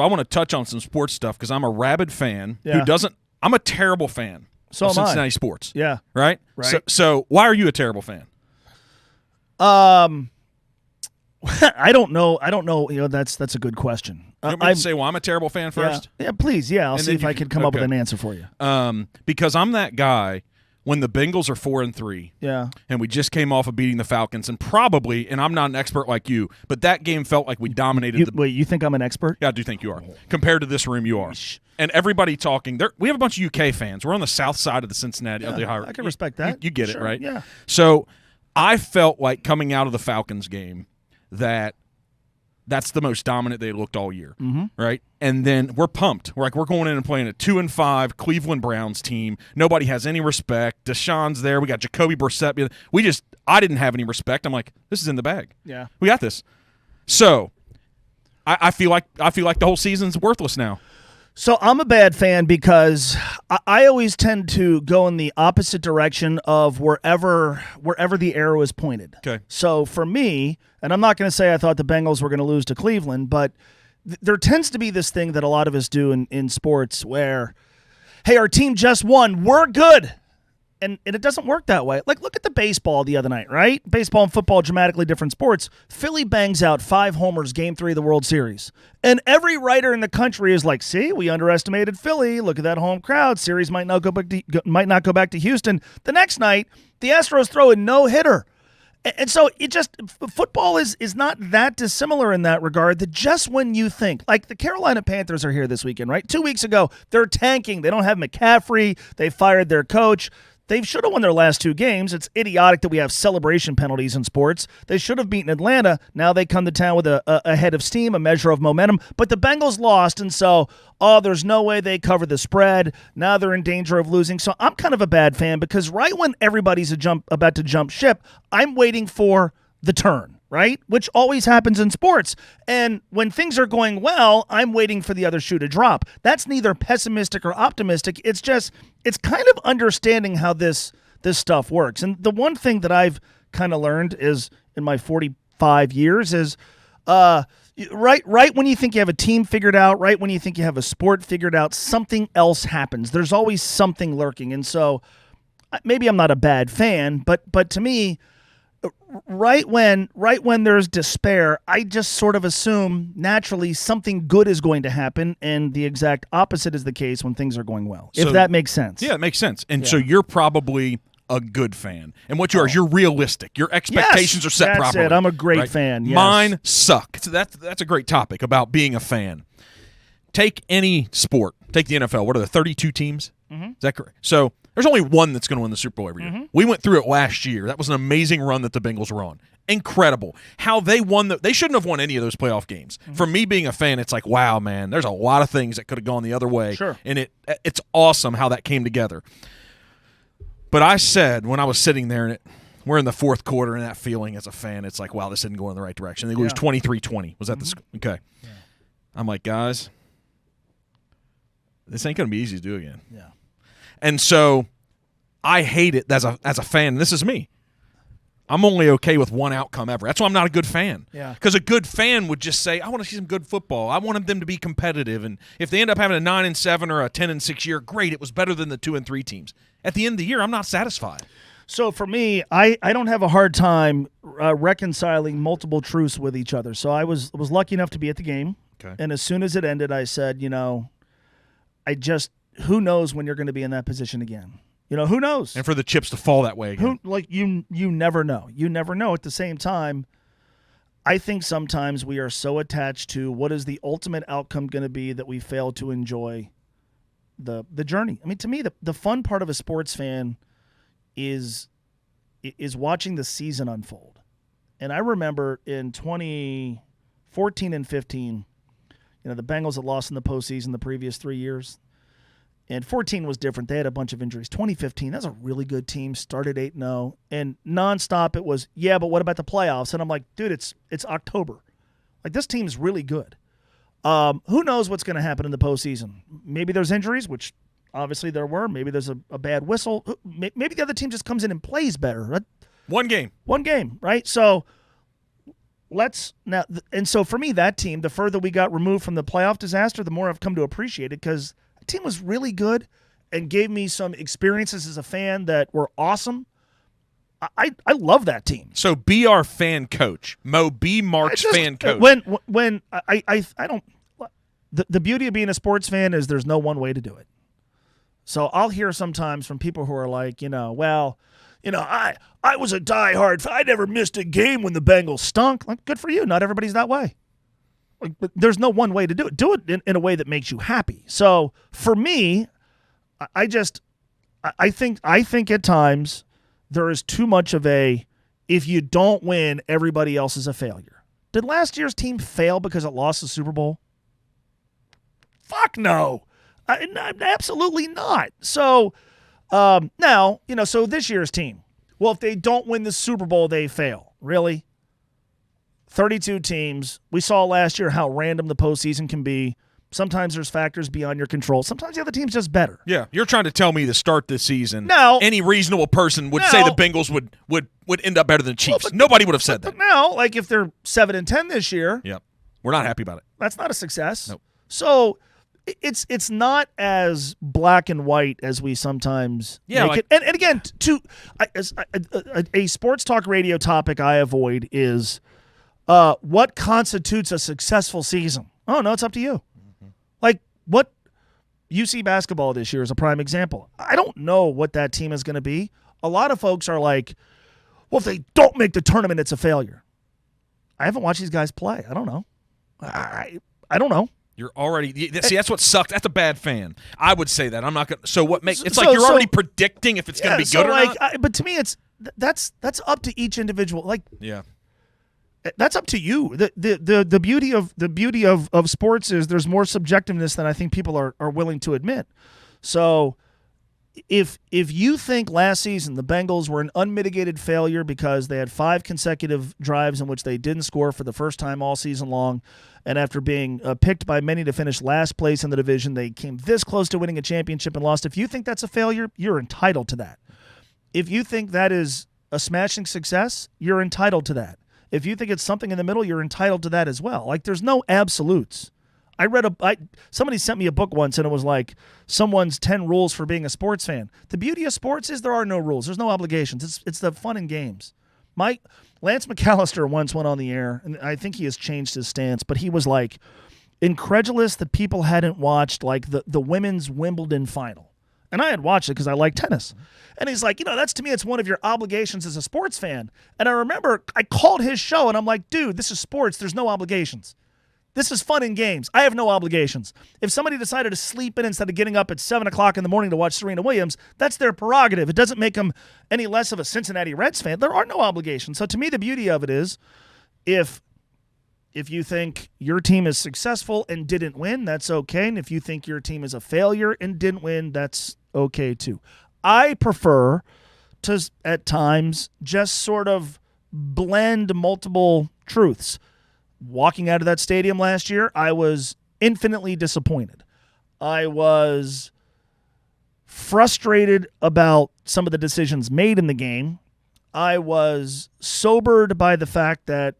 I want to touch on some sports stuff because I'm a rabid fan Yeah. who doesn't – I'm a terrible fan So of am I. Cincinnati sports. Yeah. Right? Right. So why are you a terrible fan? I don't know. That's a good question. You want me to say why I'm a terrible fan first? Yeah, please. Yeah, I'll And see then if you I can- can come up with okay. an answer for you. Because I'm that guy when the Bengals are 4-3. Yeah. And we just came off of beating the Falcons, and probably, and I'm not an expert like you, but that game felt like we dominated Wait, you think I'm an expert? Yeah, I do think you are. Compared to this room, you are. And everybody talking. We have a bunch of UK fans. We're on the south side of the Cincinnati. Of the Ohio. I can respect that. You get Sure, it, right? Yeah. So I felt like coming out of the Falcons game that's the most dominant they looked all year, right? And then we're pumped. We're going in and playing a 2-5 Cleveland Browns team. Nobody has any respect. Deshaun's there. We got Jacoby Brissett. I didn't have any respect. I'm like, this is in the bag. Yeah. We got this. So I feel like the whole season's worthless now. So I'm a bad fan because I always tend to go in the opposite direction of wherever the arrow is pointed. Okay. So for me, and I'm not going to say I thought the Bengals were going to lose to Cleveland, but there tends to be this thing that a lot of us do in sports where, hey, our team just won. We're good. And it doesn't work that way. Like, look at the baseball the other night, right? Baseball and football, dramatically different sports. Philly bangs out 5 homers, Game 3 of the World Series. And every writer in the country is like, see, we underestimated Philly. Look at that home crowd. Series might not go back to Houston. The next night, the Astros throw a no-hitter. And so football is not that dissimilar in that regard, that just when you think, like the Carolina Panthers are here this weekend, right? 2 weeks ago, they're tanking. They don't have McCaffrey. They fired their coach. They should have won their last 2 games. It's idiotic that we have celebration penalties in sports. They should have beaten Atlanta. Now they come to town with a head of steam, a measure of momentum. But the Bengals lost, and so, there's no way they cover the spread. Now they're in danger of losing. So I'm kind of a bad fan because right when everybody's about to jump ship, I'm waiting for the turn. Right? Which always happens in sports. And when things are going well, I'm waiting for the other shoe to drop. That's neither pessimistic or optimistic. It's kind of understanding how this stuff works. And the one thing that I've kind of learned is in my 45 years is right when you think you have a team figured out, right when you think you have a sport figured out, something else happens. There's always something lurking. And so maybe I'm not a bad fan, but to me, right when there's despair, I just sort of assume naturally something good is going to happen, and the exact opposite is the case when things are going well. If that makes sense. Yeah, it makes sense. And so you're probably a good fan. And what you are is you're realistic. Your expectations are set properly. That's it. I'm a great fan. Yes. Mine suck. So that's a great topic about being a fan. Take any sport. Take the NFL. What are the 32 teams? Is that correct? So there's only one that's going to win the Super Bowl every year. We went through it last year. That was an amazing run that the Bengals were on. Incredible. How they won they shouldn't have won any of those playoff games. For me being a fan, it's like, wow, man, there's a lot of things that could have gone the other way. Sure. And it's awesome how that came together. But I said when I was sitting there and we're in the fourth quarter and that feeling as a fan, it's like, wow, this didn't go in the right direction. They lose 23-20. Was that okay. Yeah. I'm like, guys, this ain't going to be easy to do again. Yeah. And so I hate it as a fan. This is me. I'm only okay with one outcome ever. That's why I'm not a good fan. Yeah. Because a good fan would just say, I want to see some good football. I want them to be competitive. And if they end up having a 9-7 or a 10-6 year, great. It was better than the 2-3 teams. At the end of the year, I'm not satisfied. So for me, I don't have a hard time reconciling multiple truths with each other. So I was lucky enough to be at the game. Okay. And as soon as it ended, I said, who knows when you're going to be in that position again? Who knows? And for the chips to fall that way again. You never know. You never know. At the same time, I think sometimes we are so attached to what is the ultimate outcome going to be that we fail to enjoy the journey. I mean, to me, the fun part of a sports fan is watching the season unfold. And I remember in 2014 and 15, the Bengals had lost in the postseason the previous 3 years. And 14 was different. They had a bunch of injuries. 2015, that's a really good team. Started 8-0. And nonstop it was, yeah, but what about the playoffs? And I'm like, dude, it's October. Like, this team's really good. Who knows what's going to happen in the postseason? Maybe there's injuries, which obviously there were. Maybe there's a bad whistle. Maybe the other team just comes in and plays better. One game, right? So And so for me, that team, the further we got removed from the playoff disaster, the more I've come to appreciate it, because the team was really good and gave me some experiences as a fan that were awesome. I love that team. So be our fan coach, Mo. Be Mark's fan coach. When I don't. The beauty of being a sports fan is there's no one way to do it. So I'll hear sometimes from people who are like, I was a diehard fan. I never missed a game when the Bengals stunk. Like, good for you. Not everybody's that way. Like, but there's no one way to do it. Do it in a way that makes you happy. So for me, I think at times there is too much of a, if you don't win, everybody else is a failure. Did last year's team fail because it lost the Super Bowl? Fuck no. Absolutely not. So now, so this year's team, well, if they don't win the Super Bowl, they fail. Really? 32 teams. We saw last year how random the postseason can be. Sometimes there's factors beyond your control. Sometimes the other team's just better. Yeah, you're trying to tell me to start this season. Now, any reasonable person would say the Bengals would end up better than the Chiefs. Well, Nobody would have said that. But now, like if they're 7-10 this year, yep, we're not happy about it. That's not a success. Nope. So it's not as black and white as we sometimes make it. And again, a sports talk radio topic I avoid is what constitutes a successful season. Oh no, it's up to you. Like, what UC basketball this year is a prime example. I don't know what that team is going to be. A lot of folks are like, well, if they don't make the tournament, it's a failure. I haven't watched these guys play. I don't know. I don't know. You're already – see, that's what sucked. That's a bad fan. I would say that. I'm not going to – so what makes – it's like you're already predicting if it's going to be good or not. But to me, that's up to each individual. Like, yeah. That's up to you. The beauty of sports is there's more subjectiveness than I think people are willing to admit. So if you think last season the Bengals were an unmitigated failure because they had 5 consecutive drives in which they didn't score for the first time all season long, and after being picked by many to finish last place in the division, they came this close to winning a championship and lost. If you think that's a failure, you're entitled to that. If you think that is a smashing success, you're entitled to that. If you think it's something in the middle, you're entitled to that as well. Like, there's no absolutes. Somebody sent me a book once, and it was like someone's 10 rules for being a sports fan. The beauty of sports is there are no rules. There's no obligations. It's the fun and games. Lance McAllister once went on the air, and I think he has changed his stance, but he was like incredulous that people hadn't watched like the women's Wimbledon final. And I had watched it because I like tennis. And he's like, that's to me, it's one of your obligations as a sports fan. And I remember I called his show, and I'm like, dude, this is sports. There's no obligations. This is fun and games. I have no obligations. If somebody decided to sleep in instead of getting up at 7 o'clock in the morning to watch Serena Williams, that's their prerogative. It doesn't make them any less of a Cincinnati Reds fan. There are no obligations. So to me, the beauty of it is if you think your team is successful and didn't win, that's okay. And if you think your team is a failure and didn't win, that's okay too. I prefer to, at times, just sort of blend multiple truths. Walking out of that stadium last year, I was infinitely disappointed. I was frustrated about some of the decisions made in the game. I was sobered by the fact that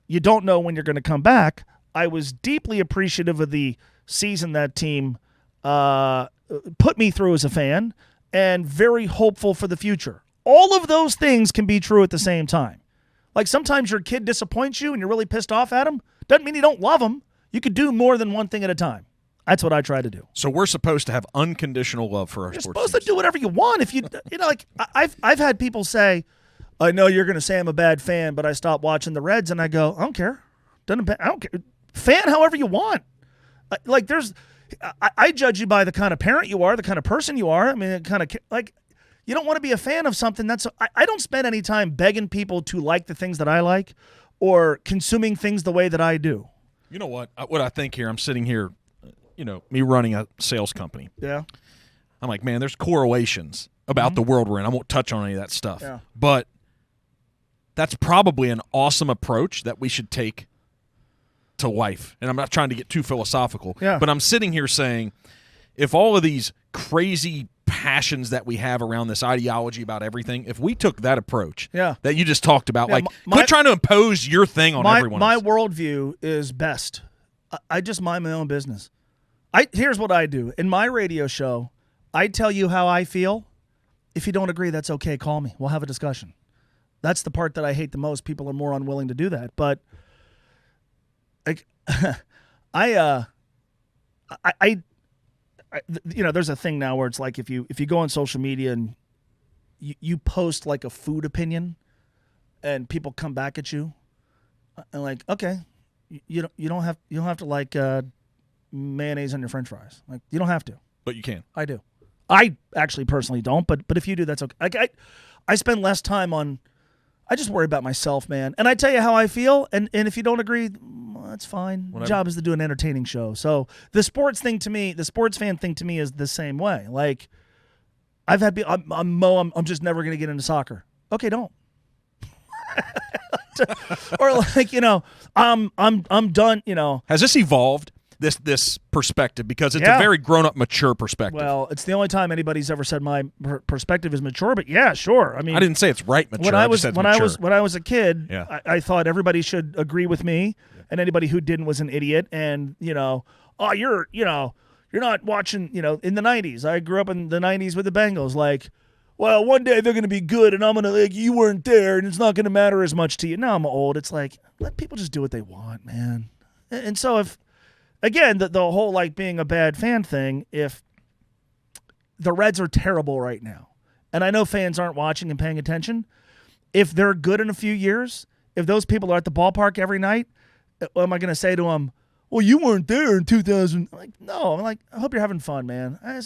you don't know when you're going to come back. I was deeply appreciative of the season that team put me through as a fan, and very hopeful for the future. All of those things can be true at the same time. Like, sometimes your kid disappoints you and you're really pissed off at him. Doesn't mean you don't love him. You could do more than one thing at a time. That's what I try to do. So we're supposed to have unconditional love for our sports teams. You're supposed to do whatever you want. If like I've had people say, I know you're going to say I'm a bad fan, but I stopped watching the Reds, and I go, I don't care. I don't care. Fan however you want. Like, I judge you by the kind of parent you are, the kind of person you are. I mean, you don't want to be a fan of something I don't spend any time begging people to like the things that I like or consuming things the way that I do. You know what? What I think here, I'm sitting here, me running a sales company. Yeah. I'm like, man, there's correlations about the world we're in. I won't touch on any of that stuff. Yeah. But that's probably an awesome approach that we should take to life. And I'm not trying to get too philosophical, but I'm sitting here saying, if all of these crazy passions that we have around this ideology about everything, if we took that approach that you just talked about, quit trying to impose your thing on everyone else. My worldview is best. I just mind my own business. Here's what I do. In my radio show, I tell you how I feel. If you don't agree, that's okay. Call me. We'll have a discussion. That's the part that I hate the most. People are more unwilling to do that. But there's a thing now where it's like if you go on social media and you post like a food opinion and people come back at you and like, okay, you don't have to like mayonnaise on your French fries. Like, you don't have to. But you can. I do. I actually personally don't, but if you do, that's okay. Like, I spend less time on. I just worry about myself, man. And I tell you how I feel, and if you don't agree, well, that's fine. Whatever. My job is to do an entertaining show. So the sports thing to me, the sports fan thing to me is the same way. Like, I've had I'm just never going to get into soccer. Okay, don't. Or like, I'm done, Has this evolved? This perspective, because it's a very grown-up, mature perspective. Well, it's the only time anybody's ever said my perspective is mature, but yeah, sure. I mean, I didn't say it's right mature. When I was a kid, Yeah. I thought everybody should agree with me, and anybody who didn't was an idiot. And you're not watching. In the '90s, I grew up in the '90s with the Bengals. Like, well, one day they're going to be good, and I'm going to like you weren't there, and it's not going to matter as much to you. Now I'm old. It's like, let people just do what they want, man. And so if. Again, the whole like being a bad fan thing, if the Reds are terrible right now, and I know fans aren't watching and paying attention, if they're good in a few years, if those people are at the ballpark every night, what am I going to say to them? Well, you weren't there in 2000. Like, no, I'm like, I hope you're having fun, man. I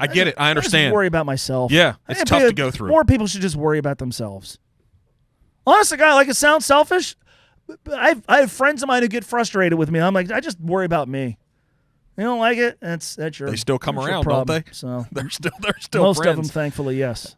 get it. I understand. I just worry about myself. Yeah, it's tough to go through. More people should just worry about themselves. Honestly, guy, like it sounds selfish. I have friends of mine who get frustrated with me. I'm like, I just worry about me. You don't like it? That's your. They still come that's around, your problem. don't they? So they're still most friends. of them, thankfully, yes.